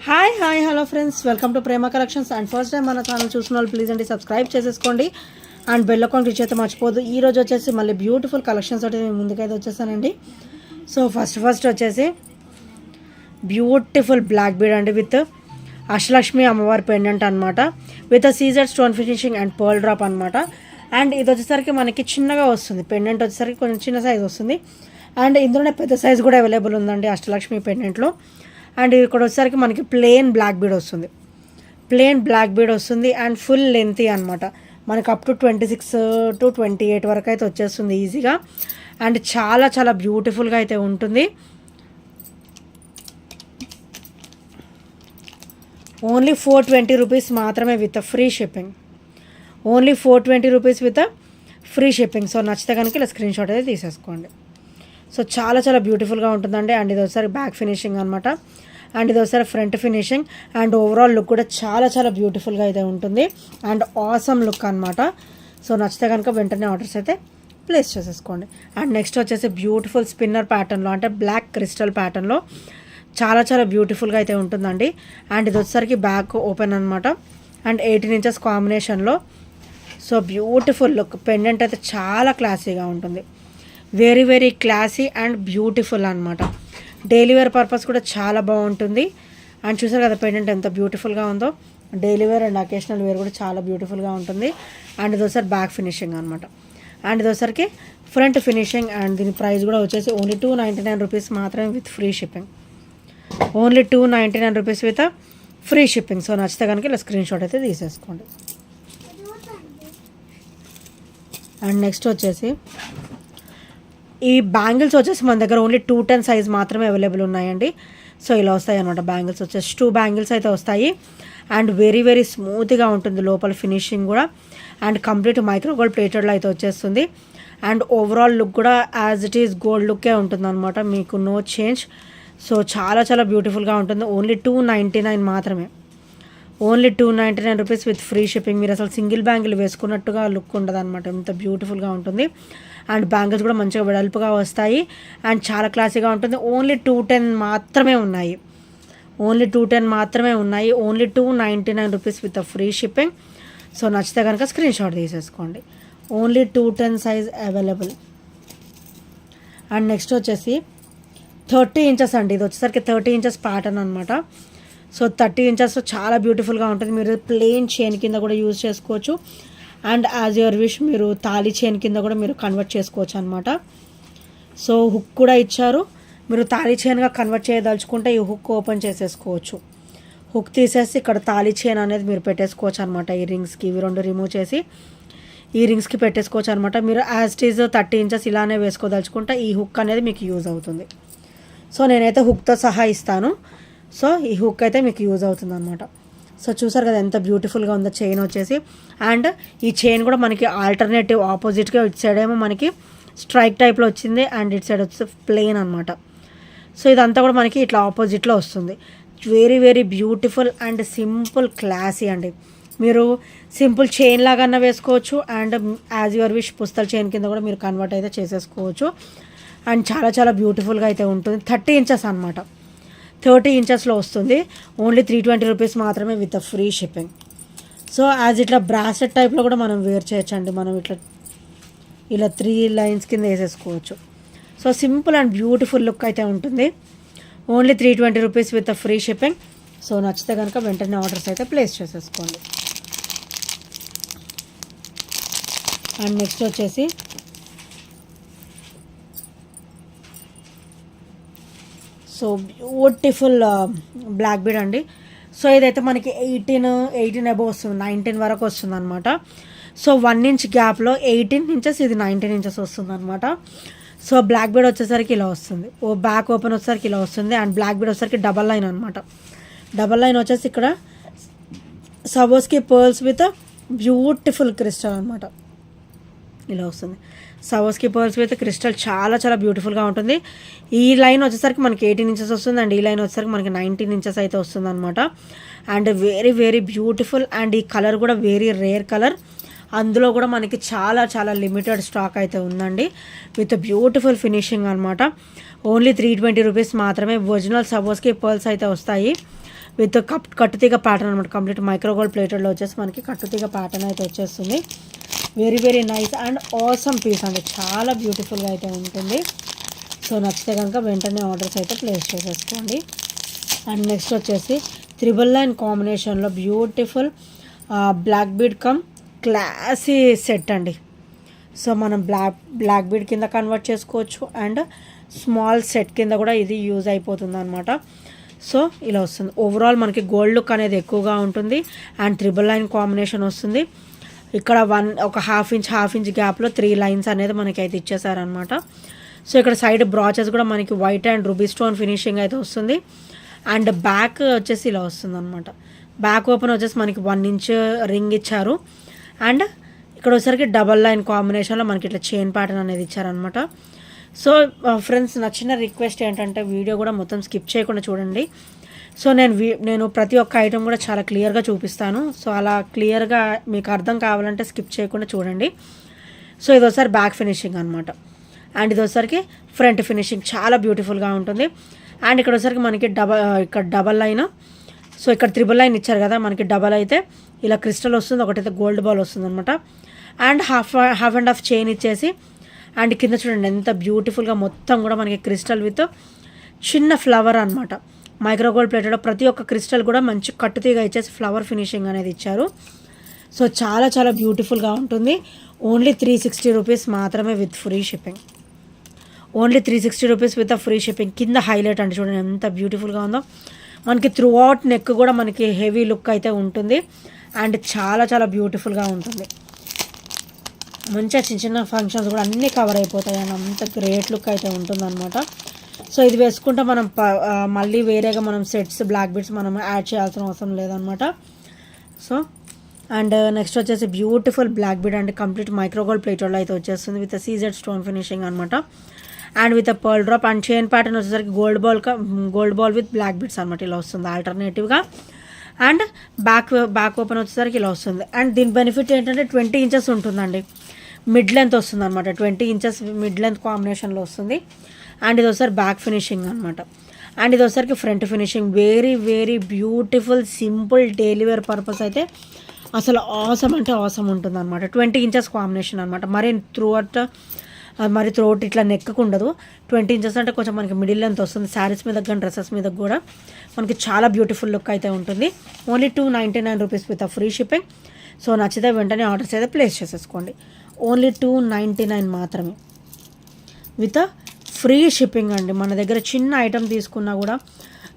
Hi hello friends, welcome to Prema collections. And first time మన channel చూసిన వాళ్ళు please అండి సబ్స్క్రైబ్ చేసేసుకోండి అండ్ బెల్ ఐకాన్ క్లిక్ చేస్తే మర్చిపోదు. ఈ రోజు వచ్చేసి మళ్ళీ బ్యూటిఫుల్ కలెక్షన్స్ ఒకటి నేను ముందుకైతే వచ్చేసానండి. సో ఫస్ట్ వచ్చేసి బ్యూటిఫుల్ బ్లాక్ బీడ్ అండి విత్ అష్టలక్ష్మి అమ్మవారి పెండెంట్ అనమాట, with caesar stone finishing and pearl drop అనమాట. అండ్ ఇది వచ్చేసరికి మనకి చిన్నగా వస్తుంది, పెండెంట్ వచ్చేసరికి కొంచెం చిన్న సైజ్ వస్తుంది. అండ్ ఇందులోనే పెద్ద సైజ్ కూడా అవైలబుల్ ఉందండి అష్టలక్ష్మి పెండెంట్లో. అండ్ ఇక్కడ వచ్చేసరికి మనకి ప్లెయిన్ బ్లాక్ బీడ్ వస్తుంది అండ్ ఫుల్ లెంతీ అనమాట. మనకి అప్ టు 26 to 28 వరకు అయితే వచ్చేస్తుంది ఈజీగా. అండ్ చాలా చాలా బ్యూటిఫుల్గా అయితే ఉంటుంది. ఓన్లీ 420 రూపీస్ మాత్రమే with free shipping. Only 420 rupees with free shipping. So నచ్చితే కనుక ఇలా స్క్రీన్ షాట్ అయితే తీసేసుకోండి. సో చాలా చాలా బ్యూటిఫుల్గా ఉంటుందండి. అండ్ ఇది ఒకసారి బ్యాక్ ఫినిషింగ్ అనమాట, అండ్ ఇది ఒకసారి front finishing. And overall look కూడా చాలా చాలా బ్యూటిఫుల్గా అయితే ఉంటుంది అండ్ ఆసమ్ లుక్ అనమాట. సో నచ్చితే కనుక వెంటనే ఆర్డర్స్ అయితే ప్లేస్ చేసేసుకోండి. అండ్ నెక్స్ట్ వచ్చేసి బ్యూటిఫుల్ స్పిన్నర్ ప్యాటర్న్లో, అంటే బ్లాక్ క్రిస్టల్ ప్యాటర్న్లో చాలా చాలా బ్యూటిఫుల్గా అయితే ఉంటుందండి. అండ్ ఇది వచ్చేసరికి బ్యాక్ ఓపెన్ అనమాట అండ్ 18 inches కాంబినేషన్లో. సో బ్యూటిఫుల్ లుక్, పెండెంట్ అయితే చాలా క్లాసీగా ఉంటుంది, very very classy and beautiful అనమాట. డైలీ వేర్ పర్పస్ కూడా చాలా బాగుంటుంది. అండ్ చూసారు కదా పెండెంట్ ఎంత బ్యూటిఫుల్గా ఉందో. Daily wear and occasional wear కూడా చాలా బ్యూటిఫుల్గా ఉంటుంది. అండ్ ఇది ఒకసారి బ్యాక్ ఫినిషింగ్ అనమాట, అండ్ ఇది ఒకసారికి ఫ్రంట్ ఫినిషింగ్. అండ్ దీని ప్రైస్ కూడా వచ్చేసి ఓన్లీ 299 రూపీస్ మాత్రమే with free shipping. Only 299 rupees with free shipping. So నచ్చితే కనుక ఇలా స్క్రీన్ షాట్ అయితే తీసేసుకోండి. అండ్ నెక్స్ట్ వచ్చేసి ఈ బ్యాంగిల్స్ వచ్చేసి మన దగ్గర ఓన్లీ 210 సైజ్ మాత్రమే అవైలబుల్ ఉన్నాయండి. సో ఇలా వస్తాయి అనమాట. బ్యాంగిల్స్ వచ్చేసి 2 బ్యాంగిల్స్ అయితే వస్తాయి. అండ్ వెరీ వెరీ స్మూత్గా ఉంటుంది లోపల ఫినిషింగ్ కూడా. అండ్ కంప్లీట్ మైక్రోగోల్డ్ ప్లేటెడ్లో అయితే వచ్చేస్తుంది. అండ్ ఓవరాల్ లుక్ కూడా యాజ్ ఇట్ ఈస్ గోల్డ్ లుక్కే ఉంటుంది అనమాట, మీకు నో చేంజ్. సో చాలా చాలా బ్యూటిఫుల్గా ఉంటుంది. ఓన్లీ 299 మాత్రమే. Only 299 rupees with free shipping. మీరు అసలు సింగిల్ బ్యాంగిల్ వేసుకున్నట్టుగా లుక్ ఉండదు అనమాట, ఎంత బ్యూటిఫుల్గా ఉంటుంది. అండ్ బ్యాంగిల్స్ కూడా మంచిగా వెడల్పుగా వస్తాయి అండ్ చాలా క్లాసీగా ఉంటుంది. ఓన్లీ 210 మాత్రమే ఉన్నాయి. ఓన్లీ 210 మాత్రమే ఉన్నాయి. Only 299 rupees with free shipping. So నచ్చితే కనుక స్క్రీన్ షాట్ తీసేసుకోండి. Only 210 size available. And next వచ్చేసి 30 inches అండి. ఇది వచ్చేసరికి 30 inches ప్యాటర్న్ అనమాట. సో 30 inches చాలా బ్యూటిఫుల్గా ఉంటుంది. మీరు ప్లెయిన్ చైన్ కింద కూడా యూజ్ చేసుకోవచ్చు. అండ్ యాజ్ యువర్ విష్ మీరు తాళీ చైన్ కింద కూడా మీరు కన్వర్ట్ చేసుకోవచ్చు అనమాట. సో హుక్ కూడా ఇచ్చారు. మీరు తాళీ చైన్గా కన్వర్ట్ చేయదలుచుకుంటే ఈ హుక్ ఓపెన్ చేసేసుకోవచ్చు. హుక్ తీసేసి ఇక్కడ తాళీ చైన్ అనేది మీరు పెట్టేసుకోవచ్చు అనమాట. ఈ రింగ్స్కి ఇవి 2 రిమూవ్ చేసి ఈ రింగ్స్కి పెట్టేసుకోవచ్చు అనమాట. మీరు యాజ్ ఇట్ ఈజ్ 30 inches ఇలానే వేసుకోదలుచుకుంటే ఈ హుక్ అనేది మీకు యూజ్ అవుతుంది. సో నేనైతే హుక్తో సహా ఇస్తాను. సో ఈ హుక్ అయితే మీకు యూజ్ అవుతుంది అనమాట. సో చూసారు కదా ఎంత బ్యూటిఫుల్గా ఉందో చైన్ వచ్చేసి. అండ్ ఈ చైన్ కూడా మనకి ఆల్టర్నేటివ్ ఆపోజిట్గా ఇటు సైడ్ ఏమో మనకి స్ట్రైక్ టైప్లో వచ్చింది అండ్ ఇటు సైడ్ వచ్చి ప్లెయిన్ అనమాట. సో ఇదంతా కూడా మనకి ఇట్లా ఆపోజిట్లో వస్తుంది. Very very beautiful and simple classy అండి. మీరు సింపుల్ చైన్ లాగా వేసుకోవచ్చు అండ్ యాజ్ యువర్ విష్ పుస్తల చైన్ కింద కూడా మీరు కన్వర్ట్ అయితే చేసేసుకోవచ్చు. అండ్ చాలా చాలా బ్యూటిఫుల్గా అయితే ఉంటుంది. 30 inches అనమాట, 30 inchesలో వస్తుంది. ఓన్లీ 320 రూపీస్ మాత్రమే with free shipping. So as ఇట్లా బ్రాసెట్ టైప్లో కూడా మనం వేర్ చేయొచ్చండి. మనం ఇట్లా ఇలా 3 lines కింద వేసేసుకోవచ్చు. So simple and beautiful look అయితే ఉంటుంది. Only 320 rupees with free shipping. So నచ్చితే కనుక వెంటనే ఆర్డర్స్ అయితే ప్లేస్ చేసేసుకోండి. అండ్ నెక్స్ట్ వచ్చేసి సో బ్యూటిఫుల్ బ్లాక్ బీడ్ అండి. సో ఇదైతే మనకి 18 అబోవ్ వస్తుంది, 19 వరకు వస్తుంది అనమాట. సో 1 inch గ్యాప్లో 18 inches, ఇది 19 inches వస్తుంది అనమాట. సో బ్లాక్ బీడ్ వచ్చేసరికి ఇలా వస్తుంది. బ్యాక్ ఓపెన్ వచ్చేసరికి ఇలా వస్తుంది. అండ్ బ్లాక్ బీడ్ వచ్చేసరికి డబల్ లైన్ అనమాట. డబల్ లైన్ వచ్చేసి ఇక్కడ సవోస్కి పర్ల్స్ విత్ బ్యూటిఫుల్ క్రిస్టల్ అనమాట. ఇలా వస్తుంది. సవోస్కి పర్ల్స్ విత్ క్రిస్టల్ చాలా చాలా బ్యూటిఫుల్గా ఉంటుంది. ఈ లైన్ వచ్చేసరికి మనకి 18 inches వస్తుంది అండ్ ఈ లైన్ వచ్చేసరికి మనకి 19 inches అయితే వస్తుంది అనమాట. And very very beautiful. And ఈ కలర్ కూడా వెరీ రేర్ కలర్. అందులో కూడా మనకి చాలా చాలా లిమిటెడ్ స్టాక్ అయితే ఉందండి విత్ బ్యూటిఫుల్ ఫినిషింగ్ అనమాట. ఓన్లీ 320 రూపీస్ మాత్రమే. ఒరిజినల్ సవోస్కి పర్ల్స్ అయితే వస్తాయి. విత్ కట్టుతీగ ప్యాటర్న్ అనమాట. కంప్లీట్ మైక్రోగోల్డ్ ప్లేటెడ్లో వచ్చేసి మనకి కట్టుతీగ ప్యాటర్న్ అయితే వచ్చేస్తుంది. Very very nice and awesome piece అండి, చాలా బ్యూటిఫుల్గా అయితే ఉంటుంది. సో నచ్చితే కనుక వెంటనే ఆర్డర్స్ అయితే ప్లేస్ చేసేసుకోండి. అండ్ నెక్స్ట్ వచ్చేసి 999 కాంబినేషన్లో beautiful black bead cum classy set అండి. సో మనం బ్లాక్ బీడ్ కింద కన్వర్ట్ చేసుకోవచ్చు అండ్ స్మాల్ సెట్ కింద కూడా ఇది యూజ్ అయిపోతుంది అనమాట. సో ఇలా వస్తుంది. ఓవరాల్ మనకి గోల్డ్ లుక్ అనేది ఎక్కువగా ఉంటుంది అండ్ 999 కాంబినేషన్ వస్తుంది. ఇక్కడ ఒక హాఫ్ ఇంచ్ గ్యాప్లో 3 లైన్స్ అనేది మనకి అయితే ఇచ్చేసారనమాట. సో ఇక్కడ సైడ్ బ్రాచెస్ కూడా మనకి white and ruby stone finishing అయితే వస్తుంది. అండ్ బ్యాక్ వచ్చేసి ఇలా వస్తుంది అనమాట. బ్యాక్ ఓపెన్ వచ్చేసి మనకి 1 ఇంచ్ రింగ్ ఇచ్చారు అండ్ ఇక్కడ వచ్చేసరికి 999 కాంబినేషన్లో మనకి ఇట్లా చైన్ ప్యాటర్న్ అనేది ఇచ్చారనమాట. సో ఫ్రెండ్స్, నచ్చిన రిక్వెస్ట్ ఏంటంటే వీడియో కూడా మొత్తం స్కిప్ చేయకుండా చూడండి. సో నేను ప్రతి ఒక్క ఐటెం కూడా చాలా క్లియర్గా చూపిస్తాను. సో అలా క్లియర్గా మీకు అర్థం కావాలంటే స్కిప్ చేయకుండా చూడండి. సో ఇది ఒకసారి బ్యాక్ ఫినిషింగ్ అనమాట అండ్ ఇది ఒకసారికి ఫ్రంట్ ఫినిషింగ్ చాలా బ్యూటిఫుల్గా ఉంటుంది. అండ్ ఇక్కడ వచ్చరికి మనకి ఇక్కడ డబల్ లైన్, సో ఇక్కడ 999 ఇచ్చారు కదా, మనకి డబల్ అయితే ఇలా క్రిస్టల్ వస్తుంది, ఒకటైతే గోల్డ్ బాల్ వస్తుంది అనమాట. And half and half chain ఇచ్చేసి అండ్ కింద చూడండి ఎంత బ్యూటిఫుల్గా మొత్తం కూడా మనకి క్రిస్టల్ విత్ చిన్న ఫ్లవర్ అనమాట. మైక్రోగోల్డ్ ప్లేటెడ్ ప్రతి ఒక్క క్రిస్టల్ కూడా మంచి కట్టుతీగా ఇచ్చేసి ఫ్లవర్ ఫినిషింగ్ అనేది ఇచ్చారు. సో చాలా చాలా బ్యూటిఫుల్గా ఉంటుంది. ఓన్లీ 360 రూపీస్ మాత్రమే with free shipping. Only 360 rupees with free shipping. కింద హైలైట్ అంటే చూడండి ఎంత బ్యూటిఫుల్గా ఉందో. మనకి త్రూ అవుట్ నెక్ కూడా మనకి హెవీ లుక్ అయితే ఉంటుంది అండ్ చాలా చాలా బ్యూటిఫుల్గా ఉంటుంది. మంచిగా చిన్న చిన్న ఫంక్షన్స్ కూడా అన్నీ కవర్ అయిపోతాయి అండ్ అంత గ్రేట్ లుక్ అయితే ఉంటుందన్నమాట. సో ఇది వేసుకుంటే మనం మళ్ళీ వేరేగా మనం సెట్స్ బ్లాక్ బీడ్స్ మనం యాడ్ చేయాల్సిన అవసరం లేదనమాట. సో అండ్ నెక్స్ట్ వచ్చేసి beautiful black bead and complete micro gold ప్లేటెడ్లో అయితే వచ్చేస్తుంది విత్ సీజెడ్ స్టోన్ ఫినిషింగ్ అనమాట. And with pearl drop and chain pattern వచ్చేసరికి gold ball with black beads అనమాట. ఇలా వస్తుంది ఆల్టర్నేటివ్గా. అండ్ బ్యాక్ ఓపెన్ వచ్చేసరికి ఇలా వస్తుంది. అండ్ దీని బెనిఫిట్ ఏంటంటే 20 ఇంచెస్ ఉంటుందండి, మిడ్ లెంత్ వస్తుంది అనమాట. 20 ఇంచెస్ మిడ్ లెంత్ కాంబినేషన్లో వస్తుంది. అండ్ ఇది ఒకసారి బ్యాక్ ఫినిషింగ్ అనమాట. అండ్ ఇది ఒకసారికి front finishing. Very very beautiful simple daily wear purpose అయితే అసలు ఆసమ్ అంటే ఆసమ్ ఉంటుంది అనమాట. 20 ఇంచెస్ కాంబినేషన్ అనమాట. మరి త్రోట్ ఇట్లా నెక్కకు ఉండదు. 20 ఇంచెస్ అంటే కొంచెం మనకి మిడిల్ లెంత్ వస్తుంది. శారీస్ మీద కానీ డ్రెస్సెస్ మీద కూడా మనకి చాలా బ్యూటిఫుల్ లుక్ అయితే ఉంటుంది. Only 299 rupees with free shipping. So నచ్చితే వెంటనే ఆర్డర్స్ అయితే ప్లేస్ చేసేసుకోండి. ఓన్లీ 299 మాత్రమే విత్ ఫ్రీ షిప్పింగ్ అండి. మన దగ్గర చిన్న ఐటెం తీసుకున్నా కూడా,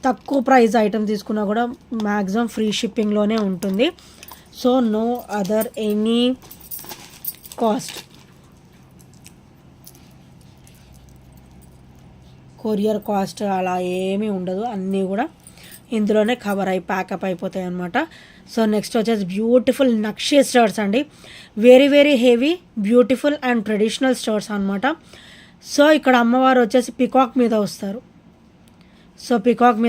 తక్కువ ప్రైస్ ఐటెం తీసుకున్నా కూడా మ్యాక్సిమం ఫ్రీ షిప్పింగ్లోనే ఉంటుంది. So no other any cost, courier cost అలా ఏమీ ఉండదు. అన్నీ కూడా ఇందులోనే కవర్ అయి ప్యాకప్ అయిపోతాయి అన్నమాట. సో నెక్స్ట్ వచ్చేసి బ్యూటిఫుల్ నక్షీ స్టర్స్ అండి. Very very heavy beautiful and traditional studs అనమాట. సో ఇక్కడ అమ్మవారు వచ్చేసి పికాక్ మీద వస్తారు. సో పికాక్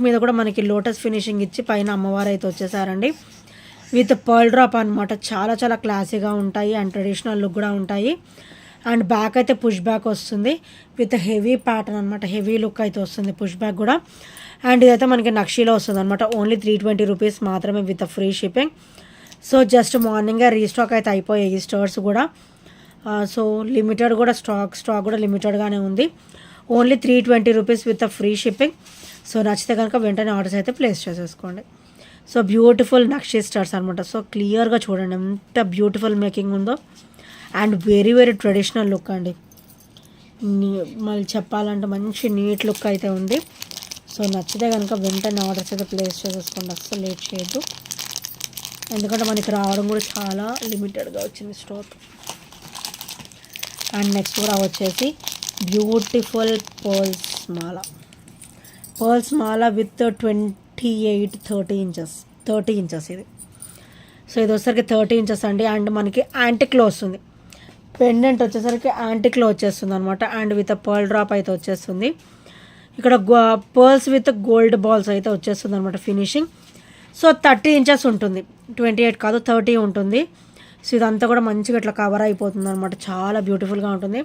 మీద కూడా మనకి లోటస్ ఫినిషింగ్ ఇచ్చి పైన అమ్మవారు అయితే వచ్చేసారండి విత్ పర్ల్ డ్రాప్ అనమాట. చాలా చాలా క్లాసీగా ఉంటాయి అండ్ ట్రెడిషనల్ లుక్ కూడా ఉంటాయి. అండ్ బ్యాక్ అయితే పుష్ బ్యాక్ వస్తుంది విత్ హెవీ ప్యాటర్న్ అనమాట. హెవీ లుక్ అయితే వస్తుంది పుష్ బ్యాక్ కూడా. అండ్ ఇదైతే మనకి నక్షీలో వస్తుంది అనమాట. ఓన్లీ 320 రూపీస్ మాత్రమే with free shipping. So just మార్నింగే రీస్టాక్ అయితే అయిపోయాయి ఈ స్టోర్స్ కూడా. సో లిమిటెడ్ కూడా స్టాక్ కూడా లిమిటెడ్గానే ఉంది. Only 320 rupees with free shipping. So నచ్చితే కనుక వెంటనే ఆర్డర్స్ అయితే ప్లేస్ చేసేసుకోండి. సో బ్యూటిఫుల్ నక్షీ స్టర్స్ అనమాట. సో క్లియర్గా చూడండి ఎంత బ్యూటిఫుల్ మేకింగ్ ఉందో and very very traditional look అండి. మళ్ళీ చెప్పాలంటే మంచి నీట్ లుక్ అయితే ఉంది. సో నచ్చితే కనుక వెంటనే ఆర్డర్స్ అయితే ప్లేస్ చేసేసుకోండి, అస్సలు లేట్ చేయొద్దు. ఎందుకంటే మనకి రావడం కూడా చాలా లిమిటెడ్గా వచ్చింది స్టోర్. అండ్ నెక్స్ట్ కూడా వచ్చేసి beautiful pearls Mala with 30 inches ఇది. సో ఇది వచ్చేసరికి 30 ఇంచెస్ అండి. అండ్ మనకి యాంటిక్లో వస్తుంది. పెండెంట్ వచ్చేసరికి యాంటిక్లో వచ్చేస్తుంది అనమాట. అండ్ విత్ పర్ల్ డ్రాప్ అయితే వచ్చేస్తుంది. ఇక్కడ పర్ల్స్ విత్ గోల్డ్ బాల్స్ అయితే వచ్చేస్తుంది అనమాట ఫినిషింగ్. సో 30 ఇంచెస్ ఉంటుంది, 28 కాదు 30 ఉంటుంది. సో ఇదంతా కూడా మంచిగా ఇట్లా కవర్ అయిపోతుంది అనమాట. చాలా బ్యూటిఫుల్గా ఉంటుంది.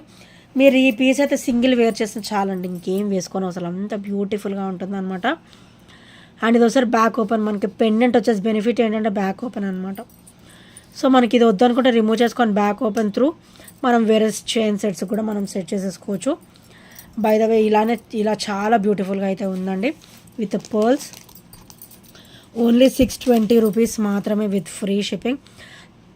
మీరు ఈ పీస్ అయితే సింగిల్ వేర్ చేస్తే చాలండి, ఇంకేం వేసుకోని అసలు అంత బ్యూటిఫుల్గా ఉంటుంది అనమాట. అండ్ ఇది ఒకసారి బ్యాక్ ఓపెన్. మనకి పెండెంట్ వచ్చేసి బెనిఫిట్ ఏంటంటే బ్యాక్ ఓపెన్ అనమాట. సో మనకి ఇది వద్దనుకుంటే రిమూవ్ చేసుకొని బ్యాక్ ఓపెన్ త్రూ మనం వేరే చైన్ సెట్స్ కూడా మనం సెట్ చేసేసుకోవచ్చు. బై ద వే ఇలా చాలా బ్యూటిఫుల్గా అయితే ఉందండి విత్ పర్ల్స్. ఓన్లీ 620 రూపీస్ మాత్రమే with free shipping.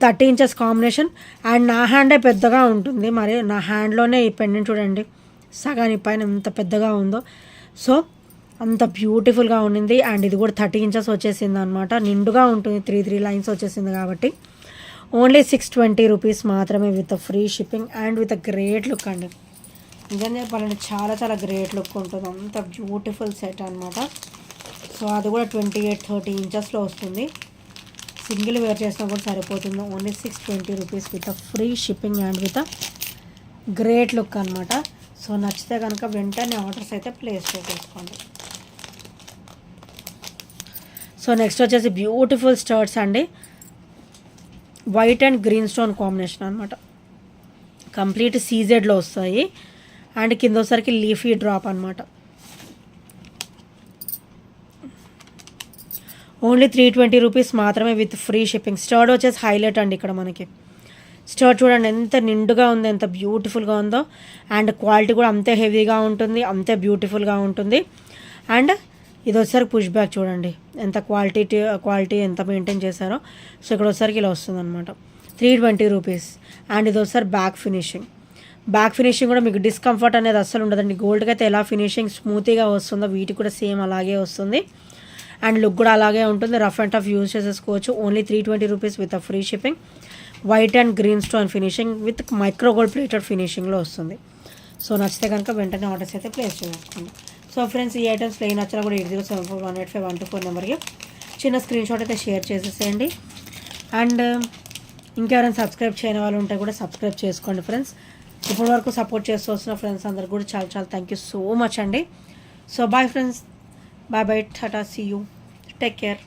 30 inches combination. And నా హ్యాండే పెద్దగా ఉంటుంది, మరి నా హ్యాండ్లోనే ఈ పెండెంట్ చూడండి సగాని పైన ఎంత పెద్దగా ఉందో. సో అంత బ్యూటిఫుల్గా ఉండింది. అండ్ ఇది కూడా 30 ఇంచెస్ వచ్చేసింది అనమాట. నిండుగా ఉంటుంది, 3 లైన్స్ వచ్చేసింది కాబట్టి ఓన్లీ 620 రూపీస్ మాత్రమే with free shipping and with great look అండి. నిజం చెప్పాలంటే చాలా చాలా గ్రేట్ లుక్ ఉంటుంది. అంత బ్యూటిఫుల్ సెట్ అనమాట. సో అది కూడా 28-30 ఇంచెస్లో వస్తుంది. సింగిల్ వేర్ చేసినా కూడా సరిపోతుంది. Only 620 rupees with free shipping and with great look అనమాట. సో నచ్చితే కనుక వెంటనే ఆర్డర్స్ అయితే ప్లేస్ చేసేసుకోండి. సో నెక్స్ట్ వచ్చేసి బ్యూటిఫుల్ స్టర్ట్స్ అండి. White and green stone combination అనమాట. కంప్లీట్ సీజెడ్లో వస్తాయి. అండ్ కింద వచ్చరికి లీఫీ డ్రాప్ అనమాట. ఓన్లీ 320 రూపీస్ మాత్రమే విత్ ఫ్రీ షిప్పింగ్. స్టర్ట్ వచ్చేసి హైలైట్ అండి. ఇక్కడ మనకి స్టర్ట్ చూడండి ఎంత నిండుగా ఉందో, ఎంత బ్యూటిఫుల్గా ఉందో. అండ్ క్వాలిటీ కూడా అంతే హెవీగా ఉంటుంది, అంతే బ్యూటిఫుల్గా ఉంటుంది. అండ్ ఇది వచ్చేసరికి పుష్ బ్యాక్ చూడండి ఎంత క్వాలిటీ ఎంత మెయింటైన్ చేశారో. సో ఇక్కడ వచ్చేసరికి ఇలా వస్తుంది అనమాట. 320 రూపీస్. అండ్ ఇది వచ్చేసరికి బ్యాక్ ఫినిషింగ్ కూడా మీకు డిస్కంఫర్ట్ అనేది అస్సలు ఉండదండి. గోల్డ్కి అయితే ఎలా ఫినిషింగ్ స్మూతీగా వస్తుందో వీటికి కూడా సేమ్ అలాగే వస్తుంది. అండ్ లుక్ కూడా అలాగే ఉంటుంది. రఫ్ అండ్ టఫ్ యూజ్ చేసేసుకోవచ్చు. Only 320 rupees with free shipping. White and green stone finishing with micro gold plated ఫినిషింగ్లో వస్తుంది. సో నచ్చితే కనుక వెంటనే ఆర్డర్స్ అయితే ప్లేస్ చేసుకోండి. సో ఫ్రెండ్స్, ఈ ఐటమ్స్ ప్లేన్ నచ్చినా కూడా 8074185124 నెంబర్కి చిన్న స్క్రీన్ షాట్ అయితే షేర్ చేసేసేయండి. అండ్ ఇంకెవరైనా సబ్స్క్రైబ్ చేయని వాళ్ళు ఉంటే కూడా సబ్స్క్రైబ్ చేసుకోండి ఫ్రెండ్స్. ఇప్పటి వరకు సపోర్ట్ చేస్తూ వస్తున్న ఫ్రెండ్స్ అందరికి కూడా చాలా చాలా థ్యాంక్ యూ సో మచ్ అండి. So bye friends, bye tata, see you, take care.